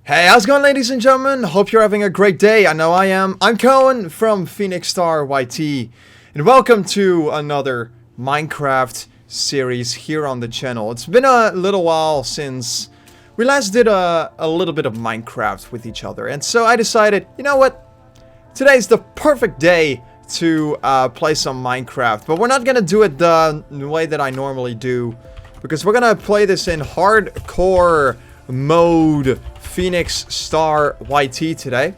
Hey, how's it going, ladies and gentlemen? Hope you're having a great day. I know I am. I'm Koen from PhoenixStarYT, and welcome to another Minecraft series here on the channel. It's been a little while since we last did a little bit of Minecraft with each other, and so I decided, you know what? Today's the perfect day to play some Minecraft, but we're not gonna do it the way that I normally do, because we're gonna play this in hardcore mode PhoenixStarYT today.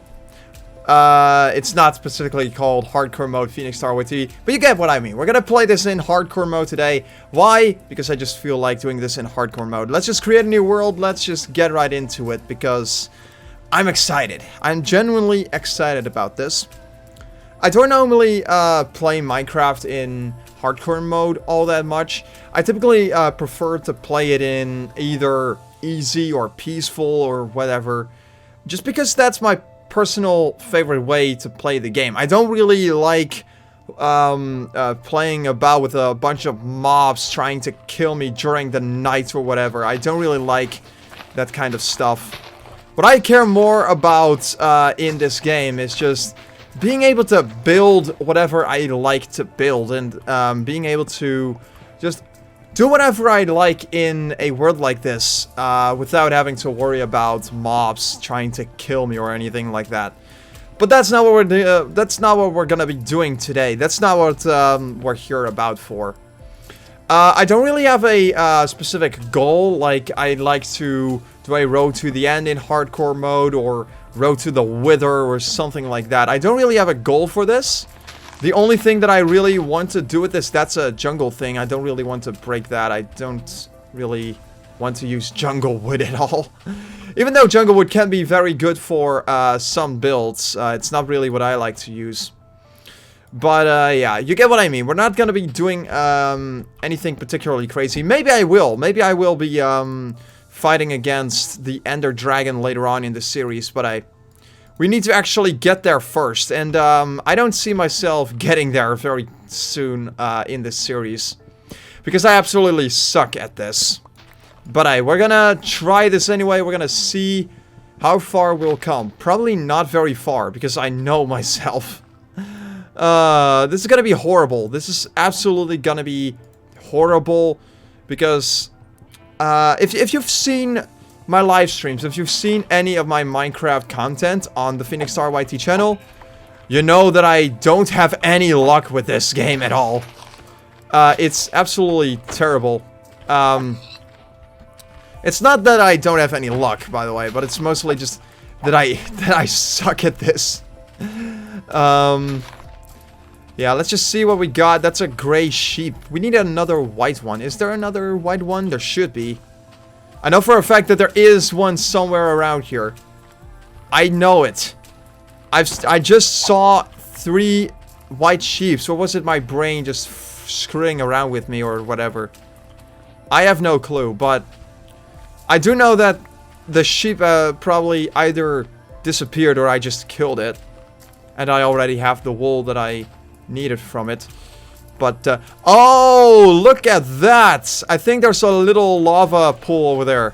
It's not specifically called hardcore mode PhoenixStarYT, but you get what I mean. We're gonna play this in hardcore mode today. Why? Because I just feel like doing this in hardcore mode. Let's just create a new world. Let's just get right into it because I'm excited. I'm genuinely excited about this. I don't normally play Minecraft in hardcore mode all that much. I typically prefer to play it in either easy or peaceful or whatever, just because that's my personal favorite way to play the game. I don't really like playing about with a bunch of mobs trying to kill me during the night or whatever. I don't really like that kind of stuff. What I care more about in this game is just being able to build whatever I like to build, and being able to just do whatever I like in a world like this, without having to worry about mobs trying to kill me or anything like that. But that's not what we're gonna be doing today. That's not what we're here about for. I don't really have a specific goal. Like, I'd like to do a road to the end in hardcore mode, or road to the wither, or something like that. I don't really have a goal for this. The only thing that I really want to do with this, that's a jungle thing. I don't really want to break that. I don't really want to use jungle wood at all. Even though jungle wood can be very good for some builds, it's not really what I like to use. But yeah, you get what I mean. We're not gonna be doing anything particularly crazy. Maybe I will. Maybe I will be fighting against the Ender Dragon later on in the series, but we need to actually get there first, and I don't see myself getting there very soon in this series, because I absolutely suck at this. But we're gonna try this anyway. We're gonna see how far we'll come. Probably not very far, because I know myself. This is gonna be horrible. This is absolutely gonna be horrible, because if you've seen my live streams, if you've seen any of my Minecraft content on the PhoenixStarYT channel, you know that I don't have any luck with this game at all. It's absolutely terrible. It's not that I don't have any luck, by the way, but it's mostly just that I suck at this. Yeah, let's just see what we got. That's a gray sheep. We need another white one. Is there another white one? There should be. I know for a fact that there is one somewhere around here. I know it. I just saw 3 white sheep. Or was it my brain just screwing around with me or whatever? I have no clue, but I do know that the sheep probably either disappeared or I just killed it. And I already have the wool that I needed from it. But, oh, look at that! I think there's a little lava pool over there.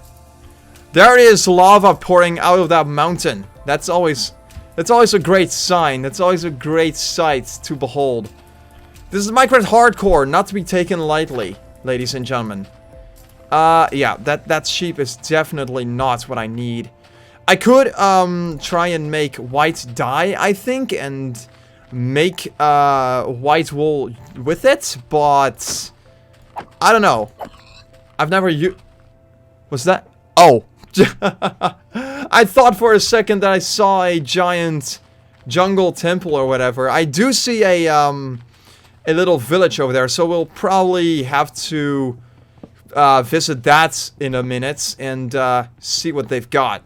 There is lava pouring out of that mountain. That's always a great sign. That's always a great sight to behold. This is Minecraft hardcore, not to be taken lightly, ladies and gentlemen. Yeah, that sheep is definitely not what I need. I could, try and make white dye, I think, and make white wool with it, but I don't know. I've never was that? Oh. I thought for a second that I saw a giant jungle temple or whatever. I do see a little village over there, so we'll probably have to visit that in a minute and see what they've got.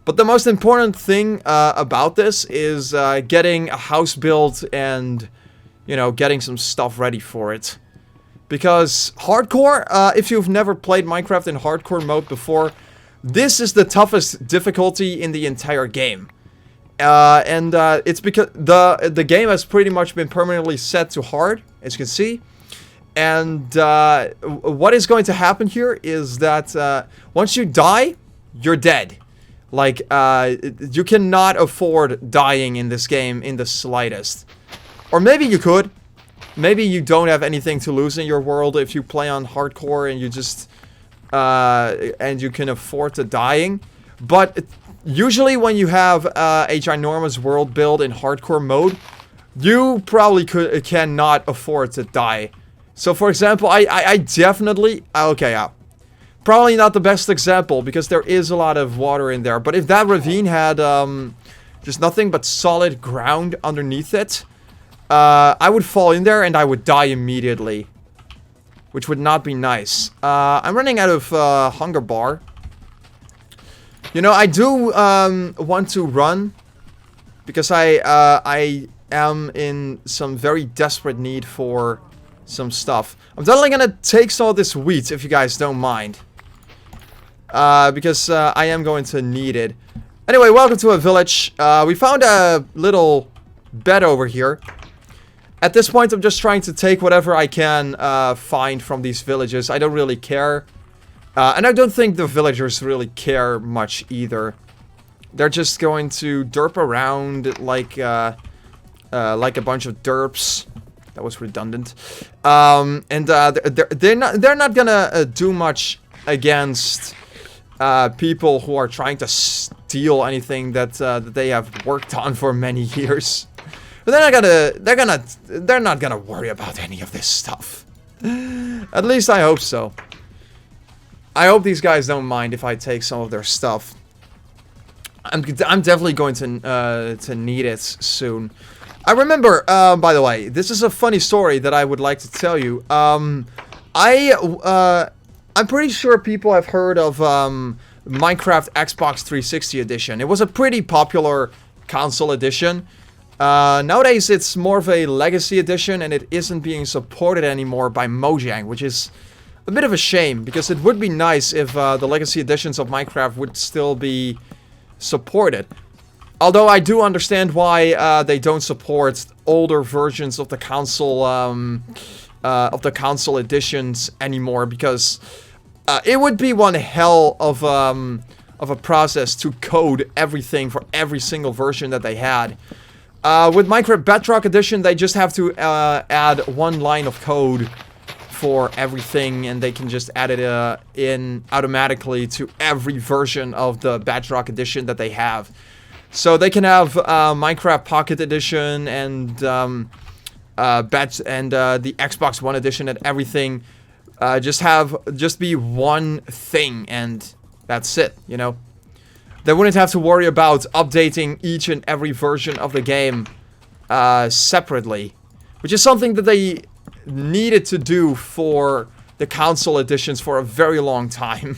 But the most important thing about this is getting a house built and, you know, getting some stuff ready for it. Because hardcore, if you've never played Minecraft in hardcore mode before, this is the toughest difficulty in the entire game. It's because the game has pretty much been permanently set to hard, as you can see. And what is going to happen here is that once you die, you're dead. Like, you cannot afford dying in this game in the slightest. Or maybe you could. Maybe you don't have anything to lose in your world if you play on hardcore and you just... and you can afford the dying. But usually when you have a ginormous world build in hardcore mode, you probably cannot afford to die. So for example, I definitely... Okay, yeah. Probably not the best example, because there is a lot of water in there. But if that ravine had just nothing but solid ground underneath it, I would fall in there and I would die immediately. Which would not be nice. I'm running out of hunger bar. You know, I do want to run, because I am in some very desperate need for some stuff. I'm definitely gonna take some of this wheat, if you guys don't mind. Because I am going to need it. Anyway, welcome to a village. We found a little bed over here. At this point, I'm just trying to take whatever I can find from these villages. I don't really care. And I don't think the villagers really care much either. They're just going to derp around like a bunch of derps. That was redundant. And they're not gonna do much against people who are trying to steal anything that they have worked on for many years. But they're not gonna worry about any of this stuff. At least I hope so. I hope these guys don't mind if I take some of their stuff. I'm definitely going to need it soon. I remember, by the way, this is a funny story that I would like to tell you. I'm pretty sure people have heard of Minecraft Xbox 360 edition. It was a pretty popular console edition. Nowadays it's more of a legacy edition, and it isn't being supported anymore by Mojang, which is a bit of a shame, because it would be nice if the legacy editions of Minecraft would still be supported. Although I do understand why they don't support older versions of the console editions anymore, because it would be one hell of a process to code everything for every single version that they had. With Minecraft Bedrock Edition, they just have to add one line of code for everything, and they can just add it in automatically to every version of the Bedrock Edition that they have. So they can have Minecraft Pocket Edition and the Xbox One Edition and everything just be one thing, and that's it, you know. They wouldn't have to worry about updating each and every version of the game separately, which is something that they needed to do for the console editions for a very long time.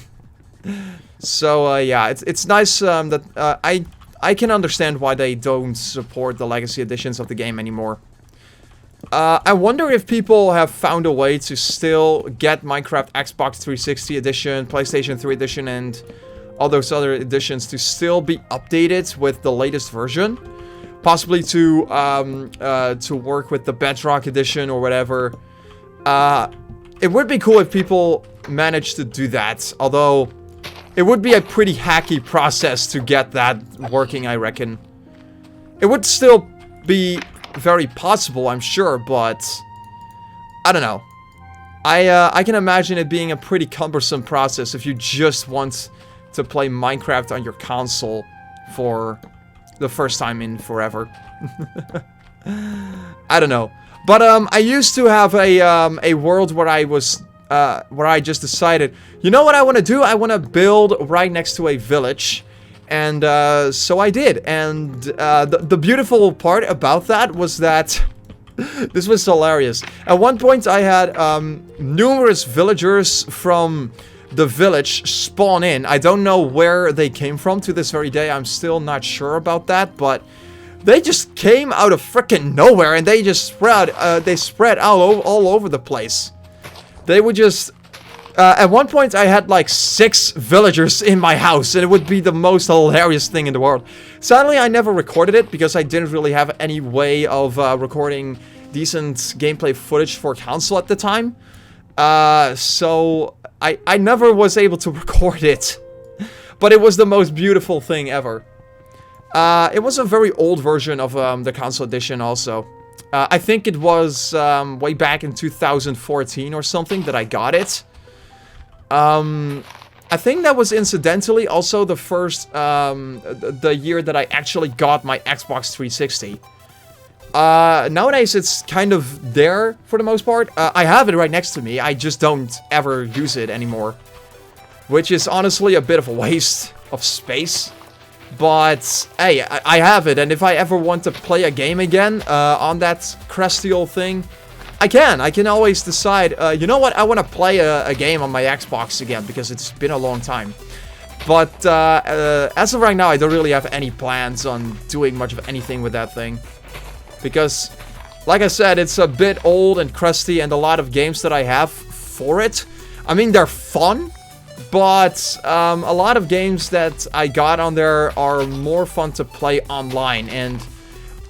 So yeah, it's nice that I can understand why they don't support the legacy editions of the game anymore. I wonder if people have found a way to still get Minecraft Xbox 360 edition, PlayStation 3 edition, and all those other editions to still be updated with the latest version. Possibly to work with the Bedrock edition or whatever. It would be cool if people managed to do that, although it would be a pretty hacky process to get that working, I reckon. It would still be very possible, I'm sure, but I don't know. I can imagine it being a pretty cumbersome process if you just want to play Minecraft on your console for the first time in forever. I don't know. But I used to have a world where I just decided, you know what I want to do? I want to build right next to a village. And so I did. And the beautiful part about that was that this was hilarious. At one point I had numerous villagers from the village spawn in. I don't know where they came from to this very day. I'm still not sure about that, but they just came out of freaking nowhere, and they just spread all over the place. They would just at one point I had like 6 villagers in my house, and it would be the most hilarious thing in the world. Sadly, I never recorded it because I didn't really have any way of recording decent gameplay footage for console at the time. So I never was able to record it. But it was the most beautiful thing ever. It was a very old version of the console edition also. I think it was way back in 2014 or something that I got it. I think that was incidentally also the first, the year that I actually got my Xbox 360. Nowadays it's kind of there for the most part. I have it right next to me, I just don't ever use it anymore. Which is honestly a bit of a waste of space. But, hey, I have it, and if I ever want to play a game again, on that crusty old thing, I can always decide, you know what, I want to play a game on my Xbox again, because it's been a long time. But, as of right now, I don't really have any plans on doing much of anything with that thing. Because, like I said, it's a bit old and crusty, and a lot of games that I have for it, I mean, they're fun, but a lot of games that I got on there are more fun to play online. And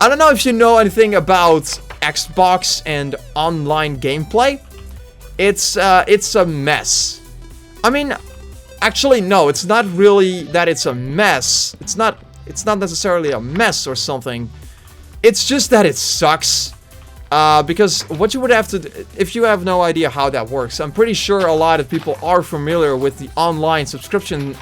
I don't know if you know anything about Xbox and online gameplay. It's a mess. I mean, actually, no, it's not really that it's a mess. It's not necessarily a mess or something. It's just that it sucks. Because what you would have to do, if you have no idea how that works, I'm pretty sure a lot of people are familiar with the online subscription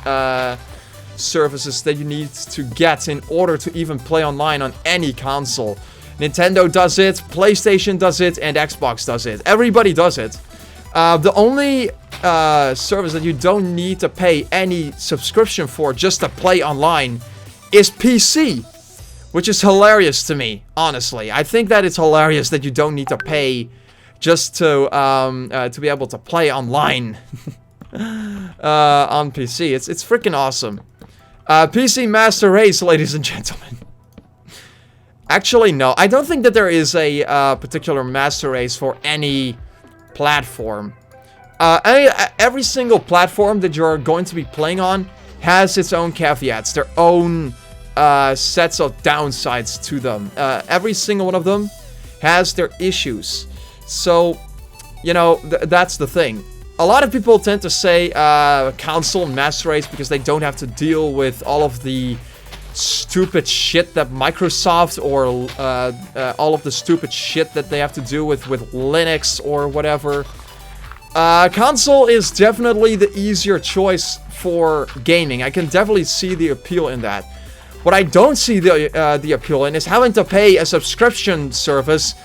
services that you need to get in order to even play online on any console. Nintendo does it, PlayStation does it, and Xbox does it. Everybody does it. The only service that you don't need to pay any subscription for just to play online is PC. Which is hilarious to me, honestly. I think that it's hilarious that you don't need to pay just to be able to play online on PC. It's freaking awesome. PC Master Race, ladies and gentlemen. Actually, no. I don't think that there is a particular Master Race for any platform. Every single platform that you're going to be playing on has its own caveats, their own sets of downsides to them. Every single one of them has their issues. So, you know, that's the thing. A lot of people tend to say console and Master Race because they don't have to deal with all of the stupid shit that Microsoft or all of the stupid shit that they have to do with Linux or whatever. Console is definitely the easier choice for gaming. I can definitely see the appeal in that. What I don't see the appeal in is having to pay a subscription service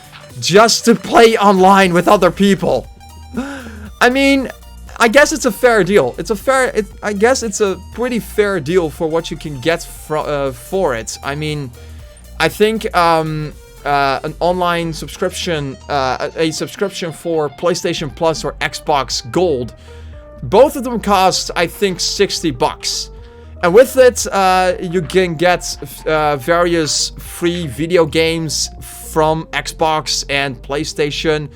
just to play online with other people. I mean, I guess it's a fair deal. I guess it's a pretty fair deal for what you can get for it. I mean, I think an online subscription, a subscription for PlayStation Plus or Xbox Gold, both of them cost, I think, $60. And with it, you can get various free video games from Xbox and PlayStation.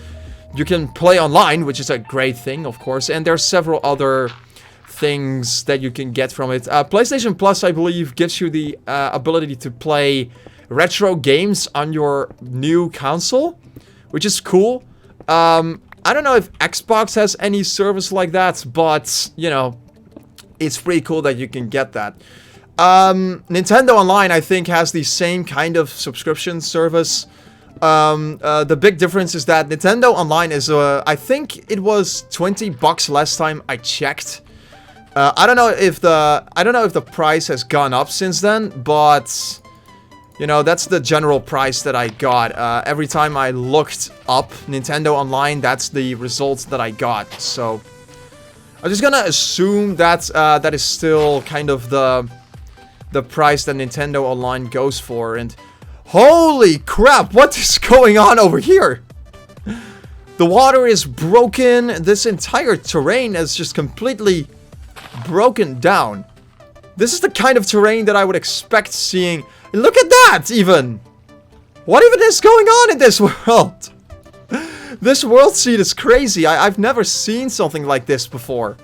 You can play online, which is a great thing, of course. And there's several other things that you can get from it. PlayStation Plus, I believe, gives you the ability to play retro games on your new console, which is cool. I don't know if Xbox has any service like that, but, you know, it's pretty cool that you can get that. Nintendo Online, I think, has the same kind of subscription service. The big difference is that Nintendo Online is, I think it was $20 last time I checked. I don't know if the price has gone up since then, but you know, that's the general price that I got. Every time I looked up Nintendo Online, that's the results that I got. So I'm just gonna assume that that is still kind of the price that Nintendo Online goes for. And holy crap, what is going on over here? The water is broken. This entire terrain is just completely broken down. This is the kind of terrain that I would expect seeing. Look at that, even. What even is going on in this world? This world seed is crazy. I've never seen something like this before.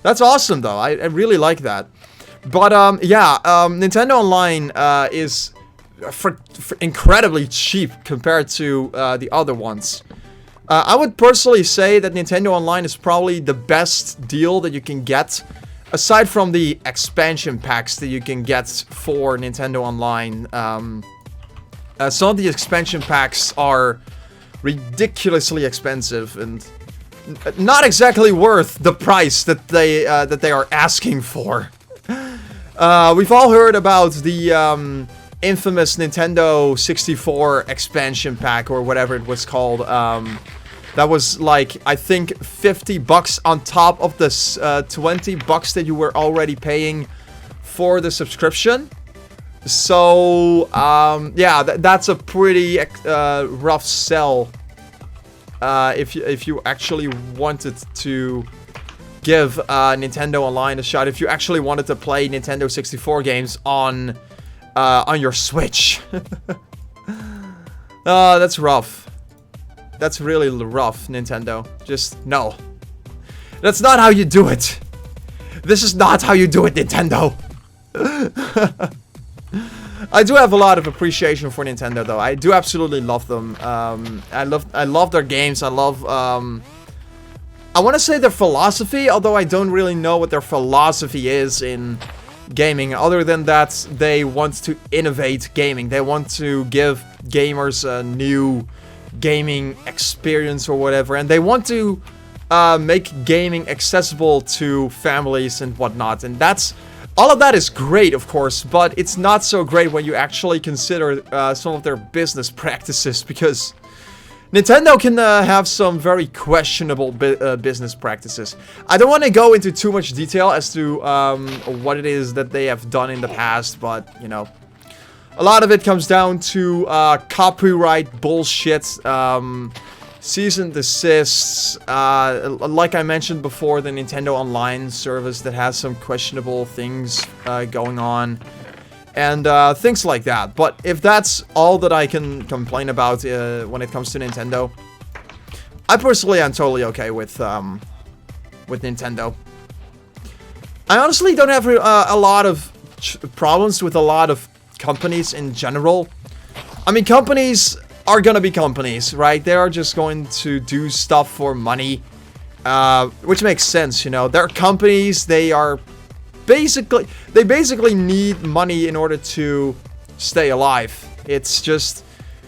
That's awesome, though. I really like that. But, yeah, Nintendo Online is for incredibly cheap compared to the other ones. I would personally say that Nintendo Online is probably the best deal that you can get aside from the expansion packs that you can get for Nintendo Online, some of the expansion packs are ridiculously expensive and not exactly worth the price that they are asking for. We've all heard about the infamous Nintendo 64 expansion pack or whatever it was called. That was like, I think, $50 on top of this $20 that you were already paying for the subscription. So, yeah, that's a pretty rough sell if you actually wanted to give Nintendo Online a shot. If you actually wanted to play Nintendo 64 games on your Switch. That's rough. That's really rough, Nintendo. Just, no. That's not how you do it. This is not how you do it, Nintendo. I do have a lot of appreciation for Nintendo, though. I do absolutely love them. I love their games. I love, I want to say their philosophy, although I don't really know what their philosophy is in gaming. Other than that, they want to innovate gaming. They want to give gamers a new gaming experience or whatever, and they want to make gaming accessible to families and whatnot, and all of that is great, of course, but it's not so great when you actually consider some of their business practices, because Nintendo can have some very questionable business practices. I don't want to go into too much detail as to what it is that they have done in the past, but, you know, a lot of it comes down to copyright bullshit, cease and desists, like I mentioned before, the Nintendo Online service that has some questionable things going on, and things like that. But if that's all that I can complain about when it comes to Nintendo, I personally am totally okay with Nintendo. I honestly don't have a lot of problems with a lot of companies in general. I mean, companies are gonna be companies, right? They are just going to do stuff for money, which makes sense, you know. They're companies. They basically need money in order to stay alive. That's just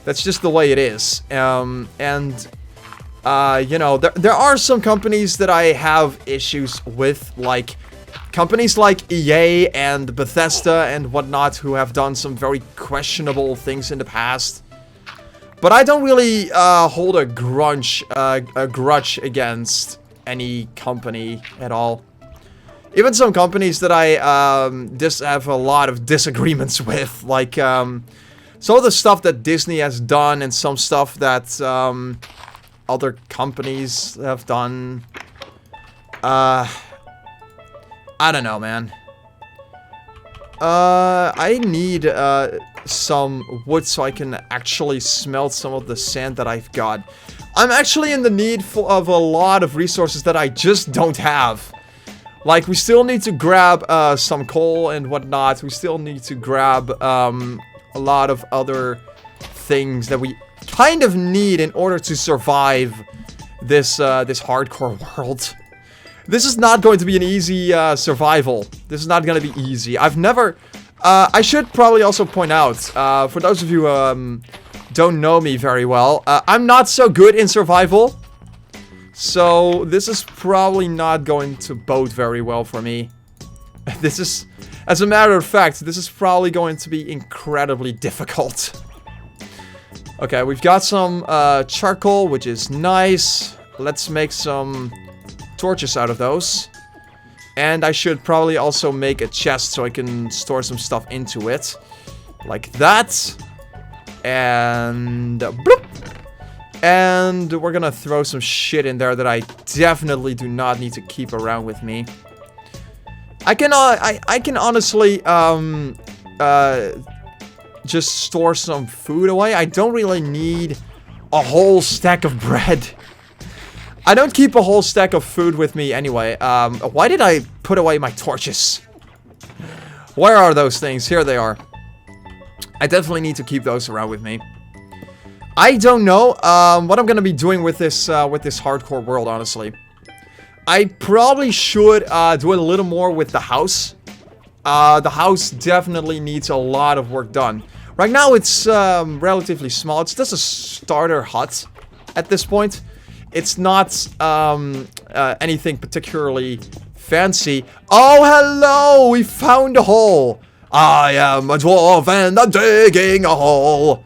the way it is. You know, there are some companies that I have issues with, like companies like EA and Bethesda and whatnot, who have done some very questionable things in the past. But I don't really hold a grudge against any company at all. Even some companies that I have a lot of disagreements with, like some of the stuff that Disney has done and some stuff that other companies have done. I don't know, man. I need some wood so I can actually smelt some of the sand that I've got. I'm actually in the need of a lot of resources that I just don't have. Like, we still need to grab some coal and whatnot. We still need to grab a lot of other things that we kind of need in order to survive this hardcore world. This is not going to be an easy survival. This is not going to be easy. I've never... I should probably also point out, for those of you who don't know me very well, I'm not so good in survival. So this is probably not going to bode very well for me. This is... As a matter of fact, this is probably going to be incredibly difficult. Okay, we've got some charcoal, which is nice. Let's make some torches out of those. And I should probably also make a chest so I can store some stuff into it. Like that. And... bloop. And we're gonna throw some shit in there that I definitely do not need to keep around with me. I can honestly, just store some food away. I don't really need a whole stack of bread. I don't keep a whole stack of food with me anyway. Why did I put away my torches? Where are those things? Here they are. I definitely need to keep those around with me. I don't know what I'm gonna be doing with this hardcore world, honestly. I probably should do a little more with the house. The house definitely needs a lot of work done. Right now it's relatively small. It's just a starter hut at this point. It's not anything particularly fancy. Oh, hello! We found a hole. I am a dwarf and I'm digging a hole.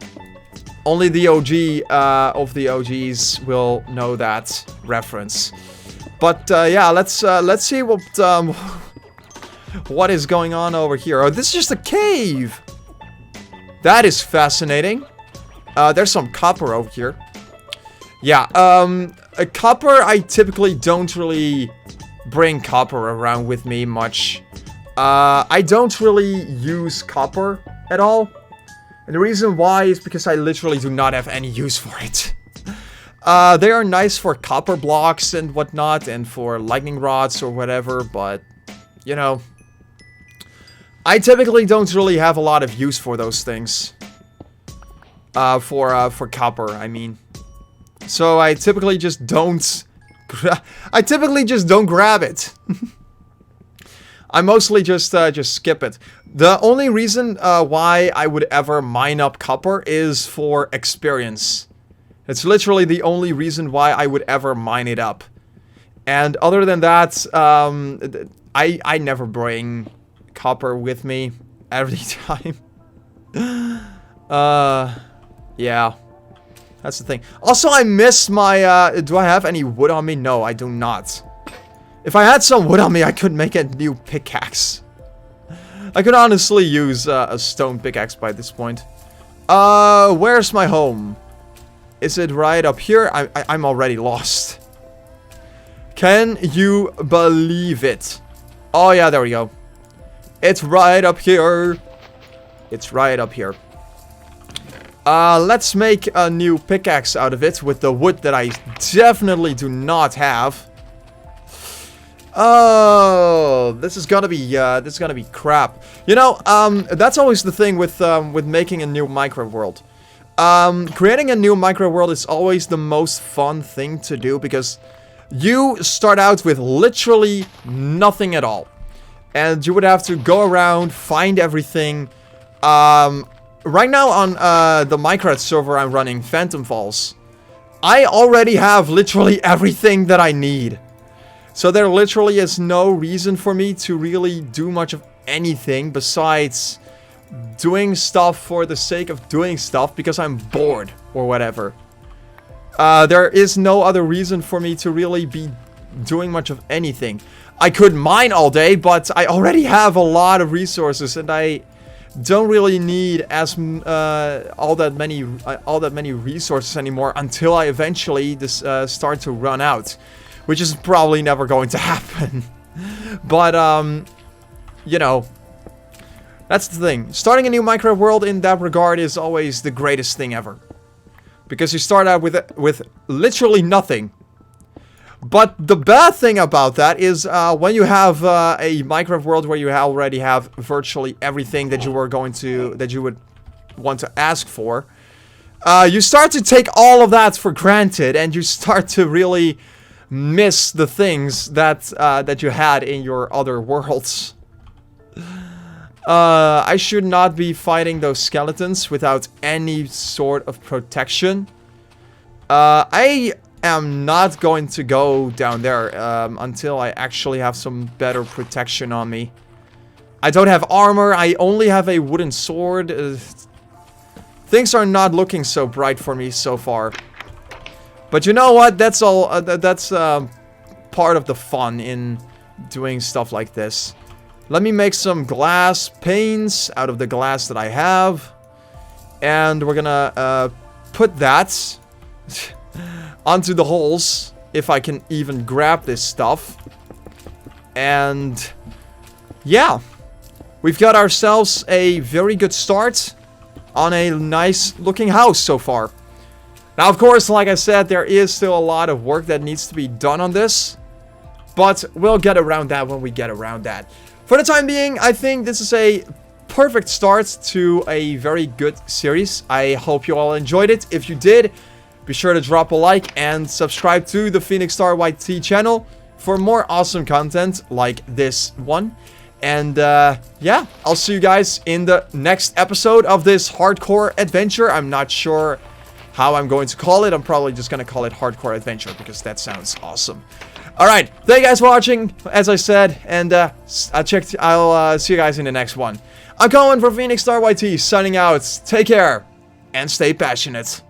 Only the OG of the OGs will know that reference. But yeah, let's see what is going on over here. Oh, this is just a cave. That is fascinating. There's some copper over here. Yeah, a copper, I typically don't really bring copper around with me much. I don't really use copper at all. And the reason why is because I literally do not have any use for it. They are nice for copper blocks and whatnot, and for lightning rods or whatever, but, you know, I typically don't really have a lot of use for those things. For copper, I mean. So I typically just don't... I typically just don't grab it. I mostly just skip it. The only reason why I would ever mine up copper is for experience. It's literally the only reason why I would ever mine it up. And other than that, I never bring copper with me every time. Yeah. That's the thing. Also, I miss my, do I have any wood on me? No, I do not. If I had some wood on me, I could make a new pickaxe. I could honestly use a stone pickaxe by this point. Where's my home? Is it right up here? I'm already lost. Can you believe it? Oh yeah, there we go. It's right up here. It's right up here. Let's make a new pickaxe out of it with the wood that I definitely do not have. Oh, this is gonna be crap. You know, that's always the thing with making a new Minecraft world. Creating a new Minecraft world is always the most fun thing to do because you start out with literally nothing at all. And you would have to go around, find everything. Right now on the Minecraft server I'm running, Phantom Falls, I already have literally everything that I need. So there literally is no reason for me to really do much of anything besides doing stuff for the sake of doing stuff because I'm bored or whatever. There is no other reason for me to really be doing much of anything. I could mine all day, but I already have a lot of resources and I don't really need as all that many resources anymore until I eventually start to run out, which is probably never going to happen. But you know, that's the thing. Starting a new Minecraft world in that regard is always the greatest thing ever, because you start out with literally nothing. But the bad thing about that is when you have a Minecraft world where you already have virtually everything that you would want to ask for, you start to take all of that for granted, and you start to really miss the things that you had in your other worlds. I should not be fighting those skeletons without any sort of protection. I am not going to go down there until I actually have some better protection on me. I don't have armor. I only have a wooden sword. Things are not looking so bright for me so far. But you know what? That's all. That's part of the fun in doing stuff like this. Let me make some glass panes out of the glass that I have. And we're gonna put that onto the holes, if I can even grab this stuff. And yeah, we've got ourselves a very good start on a nice looking house so far. Now, of course, like I said, there is still a lot of work that needs to be done on this, but we'll get around that when we get around that. For the time being, I think this is a perfect start to a very good series. I hope you all enjoyed it. If you did, be sure to drop a like and subscribe to the PhoenixStarYT channel. for more awesome content like this one. And yeah, I'll see you guys in the next episode of this hardcore adventure. I'm not sure how I'm going to call it. I'm probably just going to call it Hardcore Adventure because that sounds awesome. Alright, thank you guys for watching, as I said, and I'll see you guys in the next one. I'm Koen from PhoenixStarYT, signing out. Take care, and stay passionate.